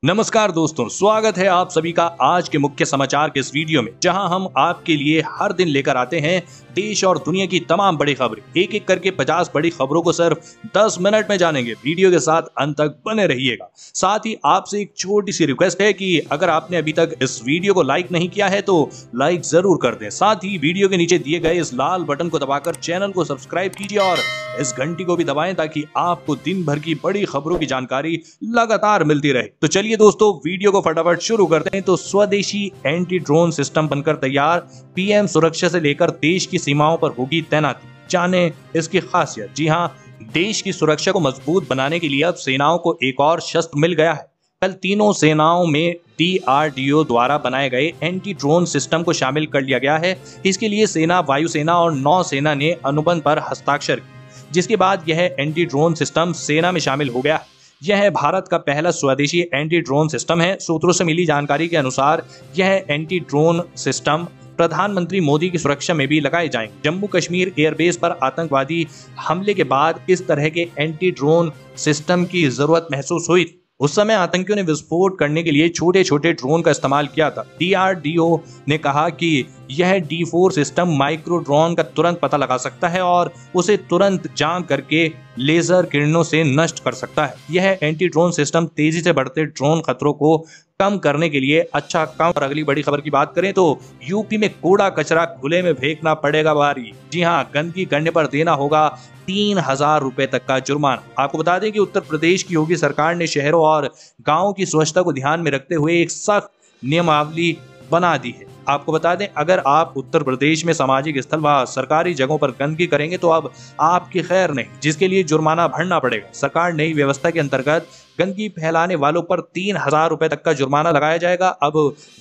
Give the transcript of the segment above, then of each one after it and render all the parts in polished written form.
नमस्कार दोस्तों, स्वागत है आप सभी का आज के मुख्य समाचार के इस वीडियो में, जहां हम आपके लिए हर दिन लेकर आते हैं देश और दुनिया की तमाम बड़ी खबरें। एक एक करके 50 बड़ी खबरों को सिर्फ 10 मिनट में जानेंगे। वीडियो के साथ अंत तक बने रहिएगा। साथ ही आपसे एक छोटी सी रिक्वेस्ट है कि अगर आपने अभी तक इस वीडियो को लाइक नहीं किया है तो लाइक जरूर कर दें। साथ ही वीडियो के नीचे दिए गए इस लाल बटन को दबाकर चैनल को सब्सक्राइब कीजिए और इस घंटी को भी दबाएं ताकि आपको दिन भर की बड़ी खबरों की जानकारी लगातार मिलती रहे। तो चलिए दोस्तों, वीडियो को फटाफट शुरू करते हैं। तो स्वदेशी एंटी ड्रोन सिस्टम बनकर तैयार, पीएम सुरक्षा से लेकर देश की सीमाओं पर होगी तैनाती। जाने इसकी खासियत। जी हां, देश की सुरक्षा को मजबूत बनाने के लिए अब सेनाओं को एक और शस्त्र मिल गया है। कल तीनों सेनाओं में DRDO द्वारा बनाए गए एंटी ड्रोन सिस्टम को शामिल कर लिया गया है। इसके लिए सेना, वायुसेना और नौसेना ने अनुबंध पर हस्ताक्षर किए, जिसके बाद यह एंटी ड्रोन सिस्टम सेना में शामिल हो गया। यह भारत का पहला स्वदेशी एंटी ड्रोन सिस्टम है। सूत्रों से मिली जानकारी के अनुसार यह एंटी ड्रोन सिस्टम प्रधानमंत्री मोदी की सुरक्षा में भी लगाए जाएंगे। जम्मू कश्मीर एयरबेस पर आतंकवादी हमले के बाद इस तरह के एंटी ड्रोन सिस्टम की जरूरत महसूस हुई। उस समय आतंकियों ने विस्फोट करने के लिए छोटे छोटे ड्रोन का इस्तेमाल किया था। DRDO ने कहा कि यह D4 सिस्टम माइक्रो ड्रोन का तुरंत पता लगा सकता है और उसे तुरंत जाम करके लेजर किरणों से नष्ट कर सकता है। यह एंटी ड्रोन सिस्टम तेजी से बढ़ते ड्रोन खतरों को कम करने के लिए अच्छा काम। और अगली बड़ी खबर की बात करें तो यूपी में कूड़ा कचरा खुले में फेंकना पड़ेगा भारी। जी हां, गंदगी करने पर देना होगा 3000 रुपए तक का जुर्माना। आपको बता दें कि उत्तर प्रदेश की योगी सरकार ने शहरों और गांवों की स्वच्छता को ध्यान में रखते हुए एक सख्त नियमावली बना दी है। आपको बता दें, अगर आप उत्तर प्रदेश में सामाजिक स्थल व सरकारी जगहों पर गंदगी करेंगे तो अब आपकी खैर नहीं, जिसके लिए जुर्माना भरना पड़ेगा। सरकार नई व्यवस्था के अंतर्गत गंदगी फैलाने वालों पर 3000 रुपए तक का जुर्माना लगाया जाएगा। अब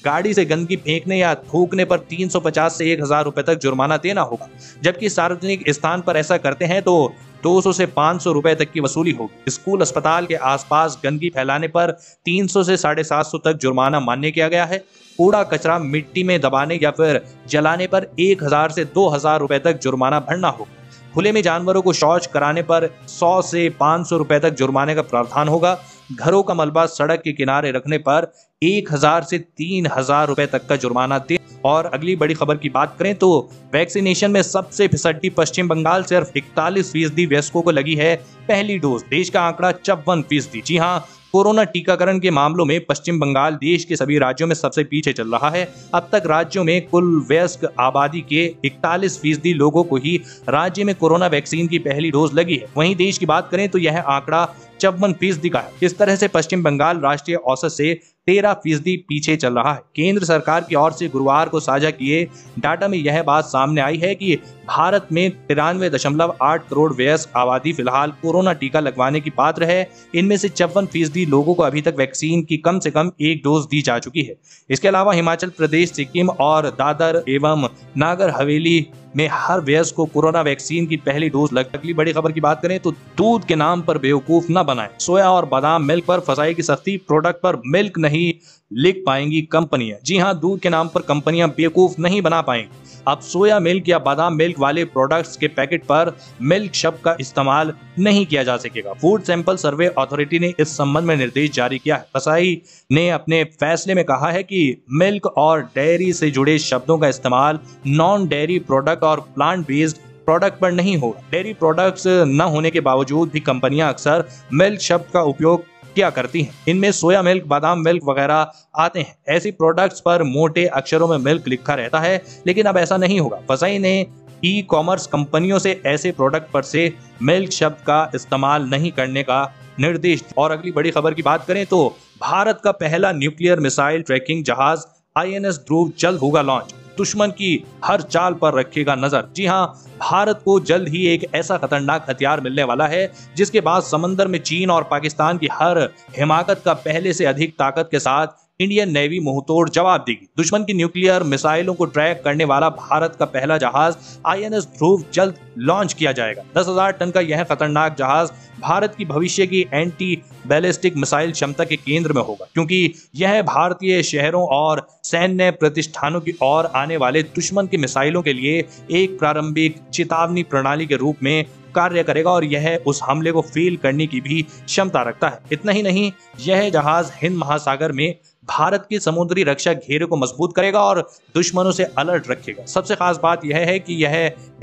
गाड़ी से गंदगी फेंकने या थूकने पर 350 से 1000 रुपए तक जुर्माना देना होगा, जबकि सार्वजनिक स्थान पर ऐसा करते हैं तो 200 से 500 रुपए तक की वसूली होगी। स्कूल, अस्पताल के आसपास गंदगी फैलाने पर 300 से 750 तक जुर्माना मान्य किया गया है। कूड़ा कचरा मिट्टी में दबाने या फिर जलाने पर 1000 से 2000 रुपए तक जुर्माना भरना होगा। खुले में जानवरों को शौच कराने पर 100 से 500 रुपए तक जुर्माने का प्रावधान होगा। घरों का मलबा सड़क के किनारे रखने पर 1000 से 3000 रुपए तक का जुर्माना दे। और अगली बड़ी खबर की बात करें तो वैक्सीनेशन में सबसे फिसड्डी पश्चिम बंगाल। सिर्फ 41% वयस्कों को लगी है पहली डोज। देश का आंकड़ा 54%। जी हाँ, कोरोना टीकाकरण के मामलों में पश्चिम बंगाल देश के सभी राज्यों में सबसे पीछे चल रहा है। अब तक राज्यों में कुल वयस्क आबादी के 41% लोगों को ही राज्य में कोरोना वैक्सीन की पहली डोज लगी है। वहीं देश की बात करें तो यह आंकड़ा 54% का है। इस तरह से पश्चिम बंगाल राष्ट्रीय औसत से 13% पीछे चल रहा है। केंद्र सरकार की ओर से गुरुवार को साझा किए डाटा में यह बात सामने आई है कि भारत में 93.8 करोड़ वयस्क आबादी फिलहाल कोरोना टीका लगवाने की पात्र है। इनमें से 54% लोगों को अभी तक वैक्सीन की कम से कम एक डोज दी जा चुकी है। इसके अलावा हिमाचल प्रदेश, सिक्किम और दादर एवं नागर हवेली में हर वयस्क को कोरोना वैक्सीन की पहली डोज लग। अगली बड़ी खबर की बात करें तो दूध के नाम पर बेवकूफ न बनाएं। सोया और बादाम मिल्क पर फंसाएगी सस्ती। प्रोडक्ट पर मिल्क नहीं लिख पाएंगी कंपनियां। जी हां, दूध के नाम पर कंपनियां बेवकूफ नहीं बना पाएंगी। अब सोया मिल्क या बादाम मिल्क वाले प्रोडक्ट्स के पैकेट पर मिल्क शब्द का इस्तेमाल नहीं किया जा सकेगा। फूड सैंपल सर्वे अथॉरिटी ने इस संबंध में निर्देश जारी किया है। फसाई ने अपने फैसले में कहा है कि मिल्क और डेयरी से जुड़े शब्दों का इस्तेमाल नॉन डेयरी प्रोडक्ट और प्लांट बेस्ड प्रोडक्ट पर नहीं होगा। डेयरी प्रोडक्ट्स न होने के बावजूद भी कंपनियां अक्सर मिल्क शब्द का उपयोग क्या करती हैं। इनमें सोया मिल्क, बादाम मिल्क वगैरह आते हैं। ऐसी प्रोडक्ट्स पर मोटे अक्षरों में मिल्क लिखा रहता है, लेकिन अब ऐसा नहीं होगा। फसाई ने ई-कॉमर्स कंपनियों से ऐसे प्रोडक्ट पर से मिल्क शब्द का इस्तेमाल नहीं करने का निर्देश। और अगली बड़ी खबर की बात करें तो भारत का पहला न्यूक्लियर मिसाइल ट्रैकिंग जहाज INS ध्रुव जल्द होगा लॉन्च। दुश्मन की हर चाल पर रखेगा नजर। जी हां, भारत को जल्द ही एक ऐसा खतरनाक हथियार मिलने वाला है जिसके बाद समंदर में चीन और पाकिस्तान की हर हिमाकत का पहले से अधिक ताकत के साथ इंडियन नेवी मुंहतोड़ जवाब देगी। दुश्मन की न्यूक्लियर मिसाइलों को ट्रैक करने वाला भारत का पहला जहाज INS ध्रुव जल्द लॉन्च किया जाएगा। 10,000 टन का यह खतरनाक जहाज भारत की भविष्य की एंटी बैलिस्टिक मिसाइल क्षमता के केंद्र में होगा, क्योंकि यह भारतीय शहरों और सैन्य प्रतिष्ठानों की ओर आने वाले दुश्मन की मिसाइलों के लिए एक प्रारंभिक चेतावनी प्रणाली के रूप में कार्य करेगा और यह उस हमले को फेल करने की भी क्षमता रखता है। इतना ही नहीं, यह जहाज हिंद महासागर में भारत के समुद्री रक्षा घेरे को मजबूत करेगा और दुश्मनों से अलर्ट रखेगा। सबसे खास बात यह है कि यह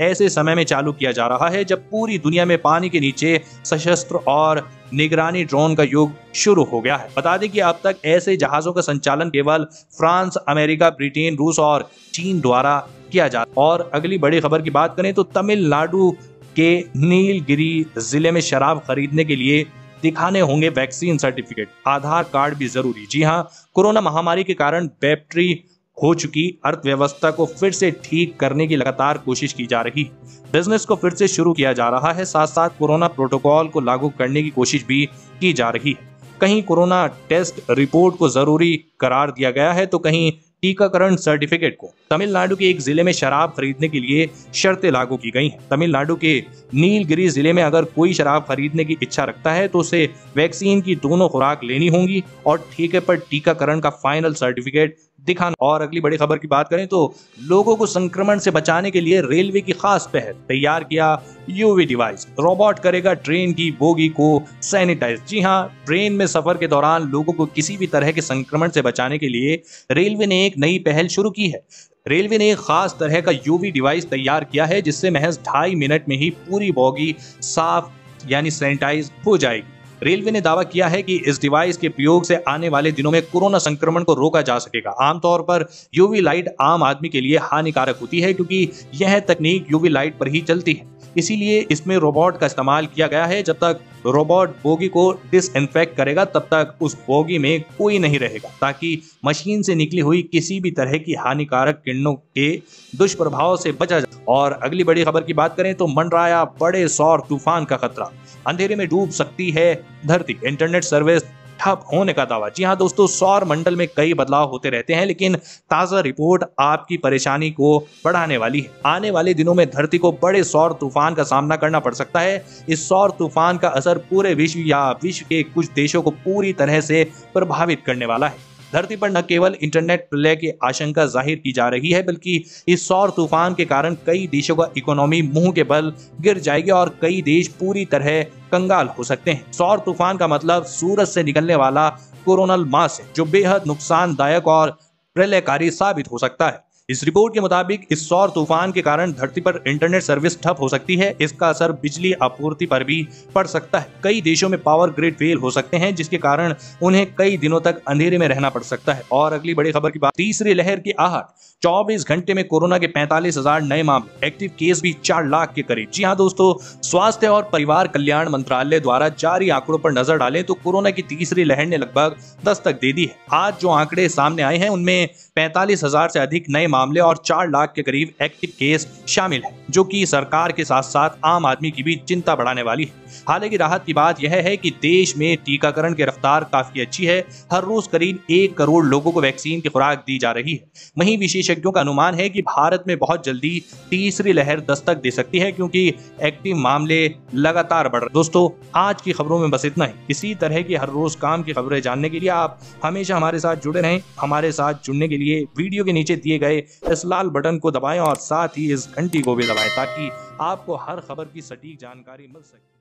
ऐसे समय में चालू किया जा रहा है जब पूरी दुनिया में पानी के नीचे सशस्त्र और निगरानी ड्रोन का युग शुरू हो गया है। बता दें कि अब तक ऐसे जहाजों का संचालन केवल फ्रांस, अमेरिका, ब्रिटेन, रूस और चीन द्वारा किया जाता। और अगली बड़ी खबर की बात करें तो तमिलनाडु के नीलगिरी जिले में शराब खरीदने के लिए दिखाने होंगे वैक्सीन सर्टिफिकेट, आधार कार्ड भी जरूरी। जी हाँ, कोरोना महामारी के कारण बैटरी हो चुकी अर्थव्यवस्था को फिर से ठीक करने की लगातार कोशिश की जा रही है। बिजनेस को फिर से शुरू किया जा रहा है, साथ साथ कोरोना प्रोटोकॉल को लागू करने की कोशिश भी की जा रही है। कहीं कोरोना टेस्ट रिपोर्ट को जरूरी करार दिया गया है तो कहीं टीकाकरण सर्टिफिकेट को। तमिलनाडु के एक जिले में शराब खरीदने के लिए शर्तें लागू की गई हैं। तमिलनाडु के नीलगिरी जिले में अगर कोई शराब खरीदने की इच्छा रखता है तो उसे वैक्सीन की दोनों खुराक लेनी होंगी और ठेके पर टीकाकरण का फाइनल सर्टिफिकेट दिखाना। और अगली बड़ी खबर की बात करें तो लोगों को संक्रमण से बचाने के लिए रेलवे की खास पहल, तैयार किया यूवी डिवाइस। रोबोट करेगा ट्रेन की बोगी को सैनिटाइज। जी हाँ, ट्रेन में सफर के दौरान लोगों को किसी भी तरह के संक्रमण से बचाने के लिए रेलवे ने एक नई पहल शुरू की है। रेलवे ने एक खास तरह का यूवी डिवाइस तैयार किया है जिससे महज 2.5 मिनट में ही पूरी बोगी साफ यानी सैनिटाइज हो जाएगी। रेलवे ने दावा किया है कि इस डिवाइस के प्रयोग से आने वाले दिनों में कोरोना संक्रमण को रोका जा सकेगा। आमतौर पर यूवी लाइट आम आदमी के लिए हानिकारक होती है क्योंकि यह तकनीक यूवी लाइट पर ही चलती है, इसीलिए इसमें रोबोट का इस्तेमाल किया गया है। जब तक रोबोट बोगी को डिसइंफेक्ट करेगा तब तक उस बोगी में कोई नहीं रहेगा, ताकि मशीन से निकली हुई किसी भी तरह की हानिकारक किरणों के दुष्प्रभाव से बचा जाए। और अगली बड़ी खबर की बात करें तो मंडराया बड़े सौर तूफान का खतरा, अंधेरे में डूब सकती है धरती, इंटरनेट सर्विस ठप होने का दावा। जी हाँ दोस्तों, सौर मंडल में कई बदलाव होते रहते हैं, लेकिन ताजा रिपोर्ट आपकी परेशानी को बढ़ाने वाली है। आने वाले दिनों में धरती को बड़े सौर तूफान का सामना करना पड़ सकता है। इस सौर तूफान का असर पूरे विश्व या विश्व के कुछ देशों को पूरी तरह से प्रभावित करने वाला है। धरती पर न केवल इंटरनेट प्रलय की आशंका जाहिर की जा रही है, बल्कि इस सौर तूफान के कारण कई देशों का इकोनॉमी मुंह के बल गिर जाएगी और कई देश पूरी तरह कंगाल हो सकते हैं। सौर तूफान का मतलब सूरज से निकलने वाला कोरोनल मास है, जो बेहद नुकसानदायक और प्रलयकारी साबित हो सकता है। इस रिपोर्ट के मुताबिक इस सौर तूफान के कारण धरती पर इंटरनेट सर्विस ठप हो सकती है। इसका असर बिजली आपूर्ति पर भी पड़ सकता है। कई देशों में पावर ग्रिड फेल हो सकते हैं, जिसके कारण उन्हें कई दिनों तक अंधेरे में रहना पड़ सकता है। और अगली बड़ी खबर की बात, तीसरी लहर की आहट, 24 घंटे में कोरोना के 45,000 नए मामले, एक्टिव केस भी 4 लाख के करीब। जी हाँ दोस्तों, स्वास्थ्य और परिवार कल्याण मंत्रालय द्वारा जारी आंकड़ों पर नजर डालें तो कोरोना की तीसरी लहर ने लगभग दस्तक दे दी है। आज जो आंकड़े सामने आए हैं उनमें 45,000 से अधिक नए मामले और 4 लाख के करीब एक्टिव केस शामिल है, जो कि सरकार के साथ साथ आम आदमी की भी चिंता बढ़ाने वाली है। हालांकि राहत की बात यह है कि देश में टीकाकरण की रफ्तार काफी अच्छी है। हर रोज करीब 1 करोड़ लोगों को वैक्सीन की खुराक दी जा रही है। वहीं विशेषज्ञों का अनुमान है कि भारत में बहुत जल्दी तीसरी लहर दस्तक दे सकती है, क्योंकि एक्टिव मामले लगातार बढ़ रहे हैं। दोस्तों, आज की खबरों में बस इतना ही। इसी तरह की हर रोज काम की खबरें जानने के लिए आप हमेशा हमारे साथ जुड़े रहें। हमारे साथ जुड़ने के लिए वीडियो के नीचे दिए गए इस लाल बटन को दबाएं और साथ ही इस घंटी को भी दबाएं, ताकि आपको हर खबर की सटीक जानकारी मिल सके।